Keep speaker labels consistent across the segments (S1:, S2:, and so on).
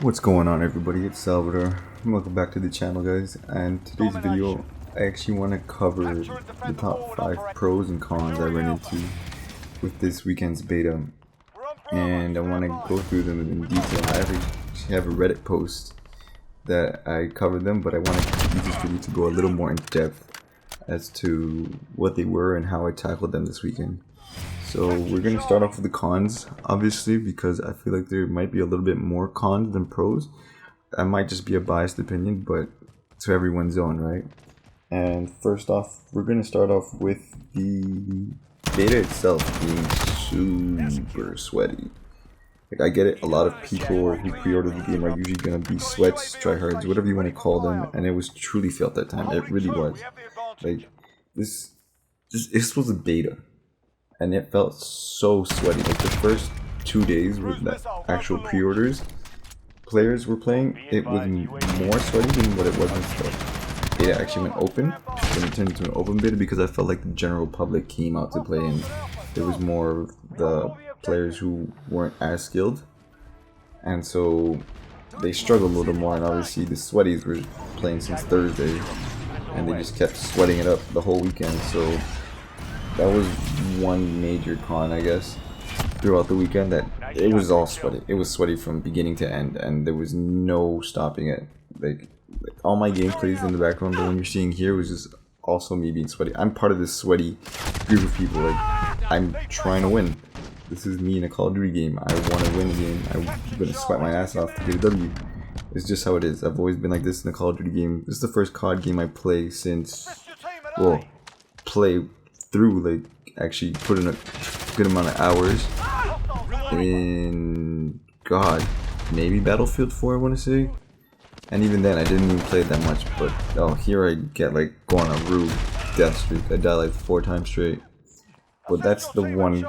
S1: What's going on, everybody? It's Salvador. Welcome back to the channel, guys. And today's video, I actually want to cover the top 5 pros and cons I ran into with this weekend's beta, and I want to go through them in detail. I actually have a Reddit post that I covered them, but I want to use this video to go a little more in depth as to what they were and how I tackled them this weekend. So we're going to start off with the cons, obviously, because I feel like there might be a little bit more cons than pros. That might just be a biased opinion, but to everyone's own, right? And first off, we're going to start off with the beta itself being super sweaty. Like, I get it, a lot of people who pre-order the game are usually going to be sweats, tryhards, whatever you want to call them, and it was truly felt that time. It really was. Like, this was a beta. And it felt so sweaty. Like the first 2 days with the actual pre-orders, players were playing, it was more sweaty than what it was until beta actually went open. Then it turned into an open beta because I felt like the general public came out to play, and there was more of the players who weren't as skilled, and so they struggled a little more. And obviously the sweaties were playing since Thursday, and they just kept sweating it up the whole weekend. So that was one major con, I guess, throughout the weekend, that it was all sweaty. It was sweaty from beginning to end, and there was no stopping it. Like all my gameplays in the background, the one you're seeing here, was just also me being sweaty. I'm part of this sweaty group of people. Like, I'm trying to win. This is me in a Call of Duty game. I want to win the game. I'm going to sweat my ass off to get a W. It's just how it is. I've always been like this in a Call of Duty game. This is the first COD game I play since, well, through, like, actually put in a good amount of hours in, God, maybe Battlefield 4, I want to say. And even then I didn't even play it that much. But oh, here I get like go on a rude death streak. I die like 4 times straight. But that's the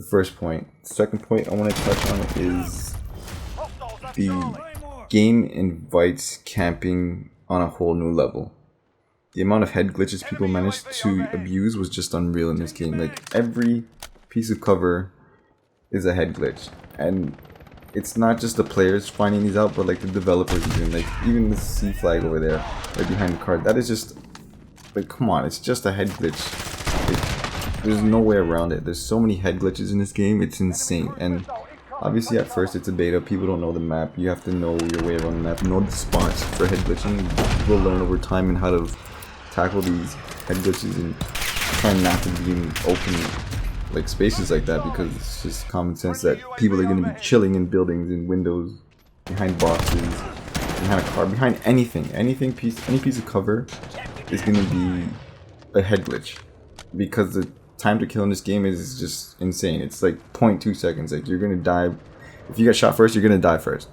S1: first point. The second point I want to touch on is the game invites camping on a whole new level. The amount of head glitches people managed to abuse was just unreal in this game. Like, every piece of cover is a head glitch. And it's not just the players finding these out, but like the developers even. Like, even the C flag over there, right behind the card. That is just, like, come on, it's just a head glitch. Like, there's no way around it. There's so many head glitches in this game, it's insane. And obviously at first it's a beta, people don't know the map. You have to know your way around the map, know the spots for head glitching. People learn over time and how to tackle these head glitches and try not to be in open like spaces like that, because it's just common sense that people are going to be chilling in buildings, in windows, behind boxes, behind a car, behind anything. Any piece of cover is going to be a head glitch, because the time to kill in this game is just insane. It's like 0.2 seconds. Like, you're going to die. If you get shot first, you're going to die first.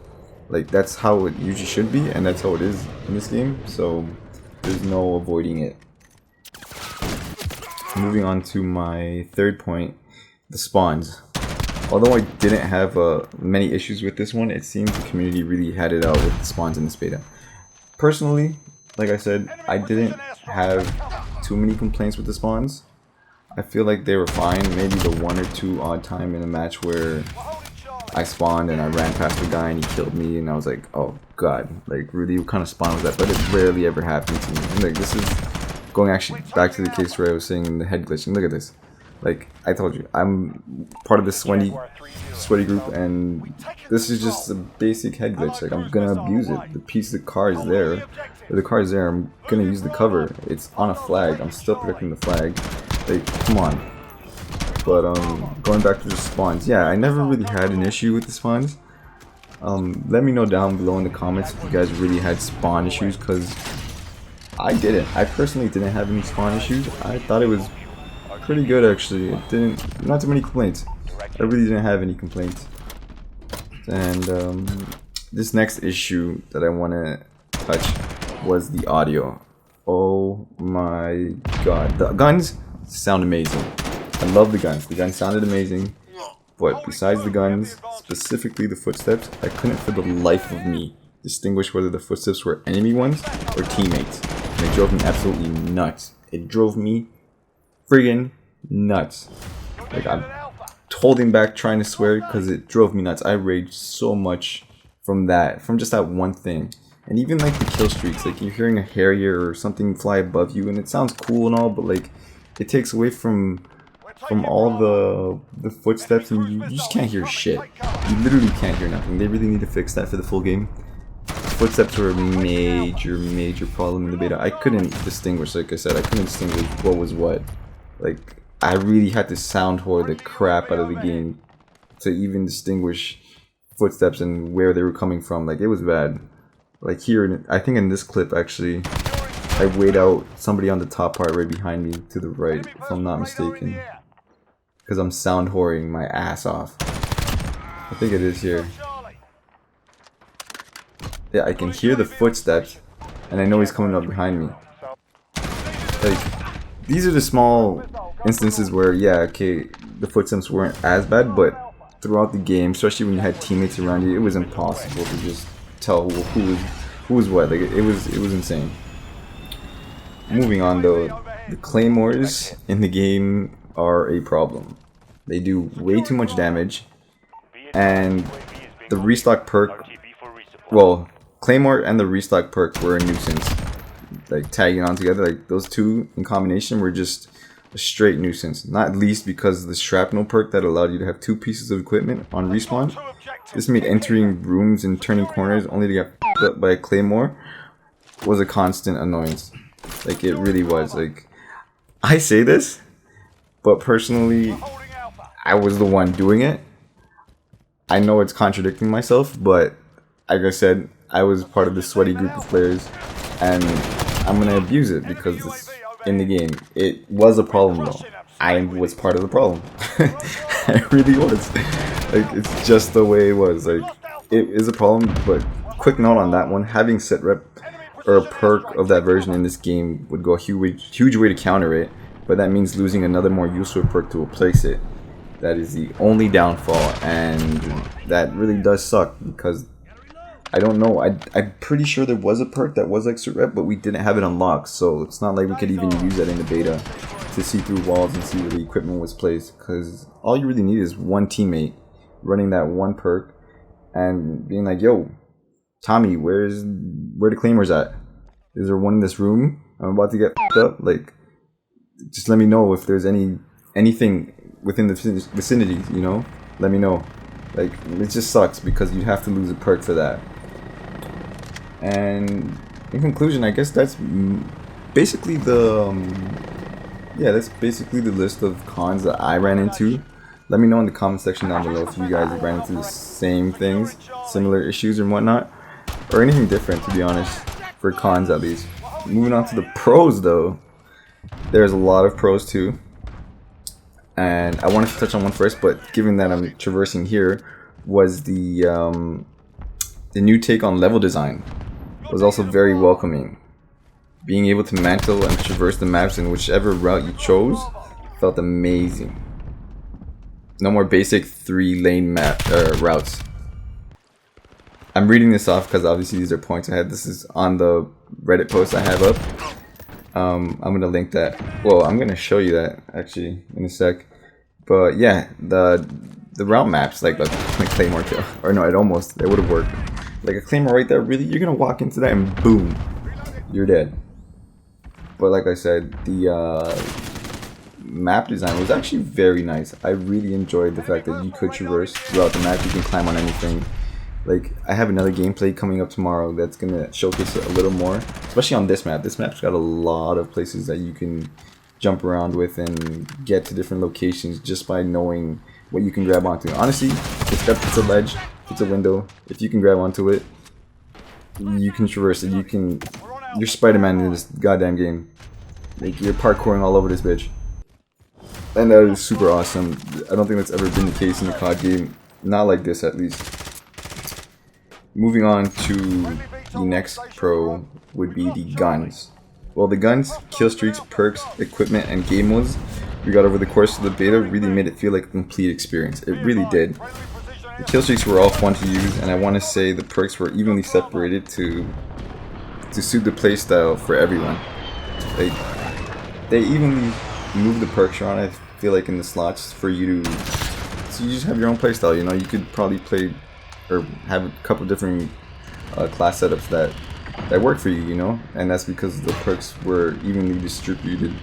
S1: Like, that's how it usually should be, and that's how it is in this game. So there's no avoiding it. Moving on to my third point, the spawns. Although I didn't have many issues with this one, it seems the community really had it out with the spawns in this beta. Personally, like I said, I didn't have too many complaints with the spawns. I feel like they were fine. Maybe the 1 or 2 odd time in a match where I spawned and I ran past the guy and he killed me, and I was like, oh god, like, really, what kind of spawn was that? But it rarely ever happened to me. And like, this is going actually back to the case where I was saying the head glitching. Look at this. Like, I told you, I'm part of this sweaty group, and this is just a basic head glitch. Like, I'm gonna abuse it. The piece of the car is there. If the car is there, I'm gonna use the cover. It's on a flag. I'm still protecting the flag. Like, come on. But going back to the spawns, yeah, I never really had an issue with the spawns. Let me know down below in the comments if you guys really had spawn issues, because I didn't. I personally didn't have any spawn issues. I thought it was pretty good, actually. It didn't, not too many complaints. I really didn't have any complaints. And this next issue that I want to touch was the audio. Oh my god, the guns sound amazing. I love the guns. The guns sounded amazing. But besides the guns, specifically the footsteps, I couldn't for the life of me distinguish whether the footsteps were enemy ones or teammates. And it drove me absolutely nuts. It drove me friggin' nuts. Like, I'm holding back trying to swear because it drove me nuts. I raged so much from just that one thing. And even like the kill streaks, like you're hearing a Harrier or something fly above you and it sounds cool and all, but like it takes away from all the footsteps, and you just can't hear shit. You literally can't hear nothing. They really need to fix that for the full game. Footsteps were a major problem in the beta. I couldn't distinguish, like I said, I couldn't distinguish what was what. Like, I really had to sound whore the crap out of the game to even distinguish footsteps and where they were coming from. Like, it was bad. Like here, I think in this clip actually, I weighed out somebody on the top part right behind me to the right, if I'm not mistaken. Because I'm sound whoring my ass off. I think it is here. Yeah, I can hear the footsteps, and I know he's coming up behind me. Like, these are the small instances where, yeah, okay, the footsteps weren't as bad, but throughout the game, especially when you had teammates around you, it was impossible to just tell who was what. Like, it was insane. Moving on though, the claymores in the game are a problem. They do way too much damage, and the restock perk, well, claymore and the restock perk were a nuisance. Like, tagging on together, like those two in combination were just a straight nuisance. Not least because of the shrapnel perk that allowed you to have 2 pieces of equipment on respawn. This made entering rooms and turning corners only to get f***ed up by a claymore was a constant annoyance. Like, it really was. Like, I say this, but personally, I was the one doing it. I know it's contradicting myself, but like I said, I was part of this sweaty group of players, and I'm gonna abuse it because it's in the game. It was a problem though. I was part of the problem. I really was. Like, it's just the way it was. Like, it is a problem, but quick note on that one, having set rep or a perk of that version in this game would go a huge way to counter it, but that means losing another more useful perk to replace it. That is the only downfall, and that really does suck because I don't know, I'm pretty sure there was a perk that was like set rep, but we didn't have it unlocked, so it's not like we could even use that in the beta to see through walls and see where the equipment was placed, because all you really need is one teammate running that one perk and being like, yo, Tommy, where the claymores at? Is there one in this room? I'm about to get f***ed up. Like, just let me know if there's anything within the vicinity, you know? Let me know. Like, it just sucks because you have to lose a perk for that. And in conclusion, I guess that's basically that's basically the list of cons that I ran into. Let me know in the comment section down below if you guys ran into the same things, similar issues and whatnot, or anything different, to be honest, for cons at least. Moving on to the pros though, there's a lot of pros too, and I wanted to touch on one first, but given that I'm traversing here, was the new take on level design was also very welcoming. Being able to mantle and traverse the maps in whichever route you chose felt amazing. No more basic 3-lane routes. I'm reading this off because obviously these are points I had. This is on the Reddit post I have up. I'm gonna link that. Well, I'm gonna show you that actually in a sec. But yeah, the route maps, like Claymore kill, or no, it would have worked. Like a Claymore right there, really, you're gonna walk into that and boom, you're dead. But like I said, the map design was actually very nice. I really enjoyed the fact that you could traverse throughout the map. You can climb on anything. Like, I have another gameplay coming up tomorrow that's gonna showcase it a little more, especially on this map. This map's got a lot of places that you can jump around with and get to different locations just by knowing what you can grab onto. Honestly, if it's a ledge, if it's a window, if you can grab onto it, you can traverse it. You're Spider-Man in this goddamn game. Like, you're parkouring all over this bitch. And that is super awesome. I don't think that's ever been the case in the COD game. Not like this, at least. Moving on to the next pro would be the guns. Well, the guns, kill streaks, perks, equipment, and game modes we got over the course of the beta really made it feel like a complete experience. It really did. The kill streaks were all fun to use, and I want to say the perks were evenly separated to suit the playstyle for everyone. Like, they evenly moved the perks around, I feel like, in the slots for you you just have your own playstyle. You know, you could probably play or have a couple different class setups that work for you. You know, and that's because the perks were evenly distributed.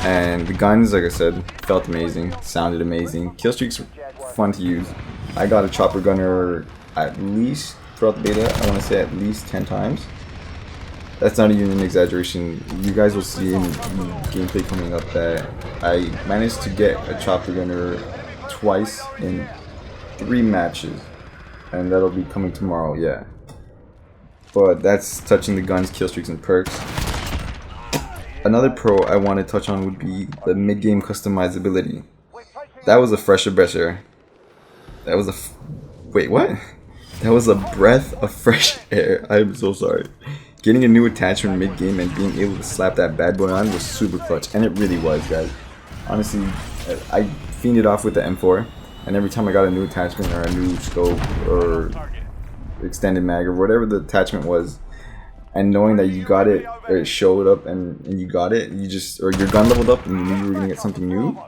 S1: And the guns, like I said, felt amazing, sounded amazing. Kill streaks were fun to use. I got a chopper gunner at least throughout the beta. I want to say at least 10 times. That's not even an exaggeration. You guys will see in gameplay coming up that I managed to get a chopper gunner twice in 3 matches, and that'll be coming tomorrow. Yeah, but that's touching the guns, kill streaks, and perks. Another pro I want to touch on would be the mid-game customizability. That was a fresher breather. That was a wait, what? That was a breath of fresh air. I'm so sorry. Getting a new attachment mid-game and being able to slap that bad boy on was super clutch, and it really was, guys. Honestly, I fiended off with the M4, and every time I got a new attachment or a new scope or extended mag or whatever the attachment was, and knowing that you got it, or it showed up and you got it, you just, or your gun leveled up and you knew you were gonna get something new,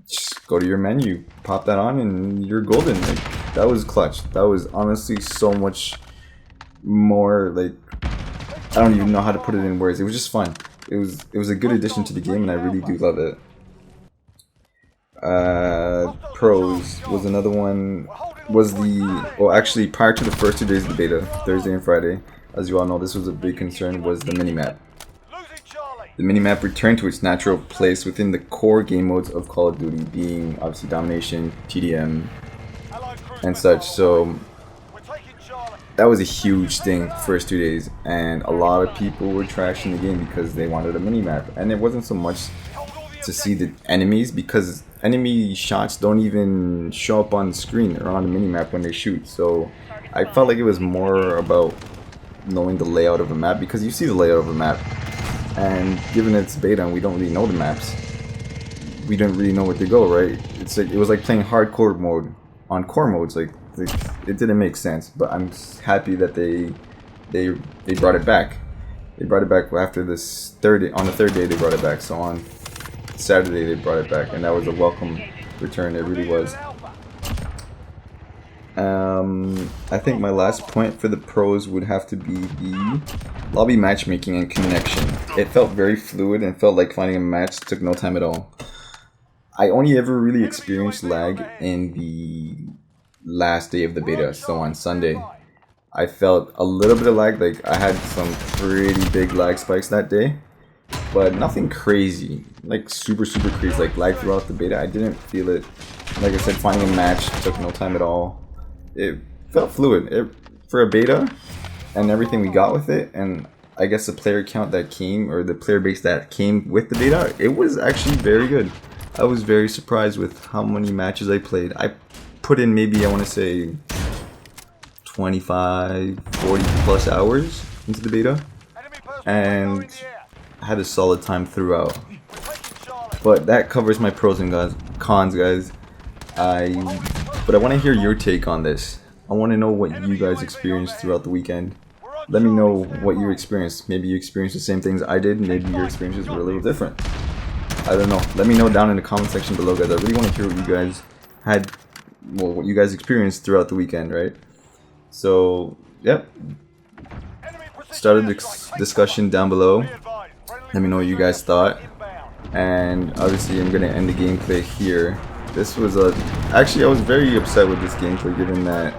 S1: just go to your menu, pop that on, and you're golden. Like, that was clutch. That was honestly so much more, like, I don't even know how to put it in words. It was just fun. It was a good addition to the game, and I really do love it. Pros was another one. Was well, actually, prior to the first 2 days of the beta, Thursday and Friday, as you all know, this was a big concern, was the minimap. The minimap returned to its natural place within the core game modes of Call of Duty, being obviously domination, TDM, and such. So that was a huge thing the first 2 days, and a lot of people were trashing the game because they wanted a minimap. And it wasn't so much to see the enemies, because enemy shots don't even show up on the screen or on the minimap when they shoot. So I felt like it was more about knowing the layout of a map, because you see the layout of a map, and given it's beta and we don't really know the maps, we don't really know where to go, right? It's like, it was like playing hardcore mode on core modes. Like it didn't make sense. But I'm happy that they brought it back. They brought it back after this on the third day they brought it back. So on Saturday they brought it back, and that was a welcome return. It really was. I think my last point for the pros would have to be the lobby matchmaking and connection. It felt very fluid and felt like finding a match took no time at all. I only ever really experienced lag in the last day of the beta, so on Sunday. I felt a little bit of lag, like I had some pretty big lag spikes that day, but nothing crazy, like super crazy, like lag throughout the beta. I didn't feel it. Like I said, finding a match took no time at all. It felt fluid for a beta, and everything we got with it, and I guess the player count that came, or the player base that came with the beta, it was actually very good. I was very surprised with how many matches I played. I put in maybe, I want to say, 25, 40 plus hours into the beta, and I had a solid time throughout. But that covers my pros and cons, guys. But I want to hear your take on this. I want to know what you guys experienced throughout the weekend. Let me know what you experienced. Maybe you experienced the same things I did. Maybe your experiences were a little different. I don't know. Let me know down in the comment section below, guys. I really want to hear what you guys had, well, what you guys experienced throughout the weekend, right? So, yep. Start a discussion down below. Let me know what you guys thought. And obviously, I'm going to end the gameplay here. This was actually, I was very upset with this gameplay, given that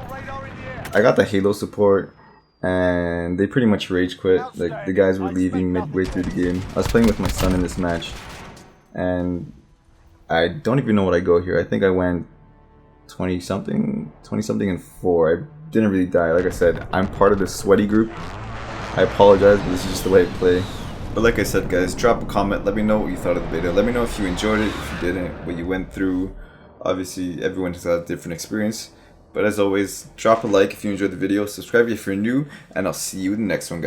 S1: I got the Halo support and they pretty much rage quit. Like, the guys were leaving midway through the game. I was playing with my son in this match, and I don't even know what I go here. I think I went 20 something and 4. I didn't really die. Like I said, I'm part of the sweaty group. I apologize, but this is just the way I play. But like I said, guys, drop a comment. Let me know what you thought of the beta. Let me know if you enjoyed it, if you didn't, what you went through. Obviously, everyone has got a different experience. But as always, drop a like if you enjoyed the video, subscribe if you're new, and I'll see you in the next one, guys.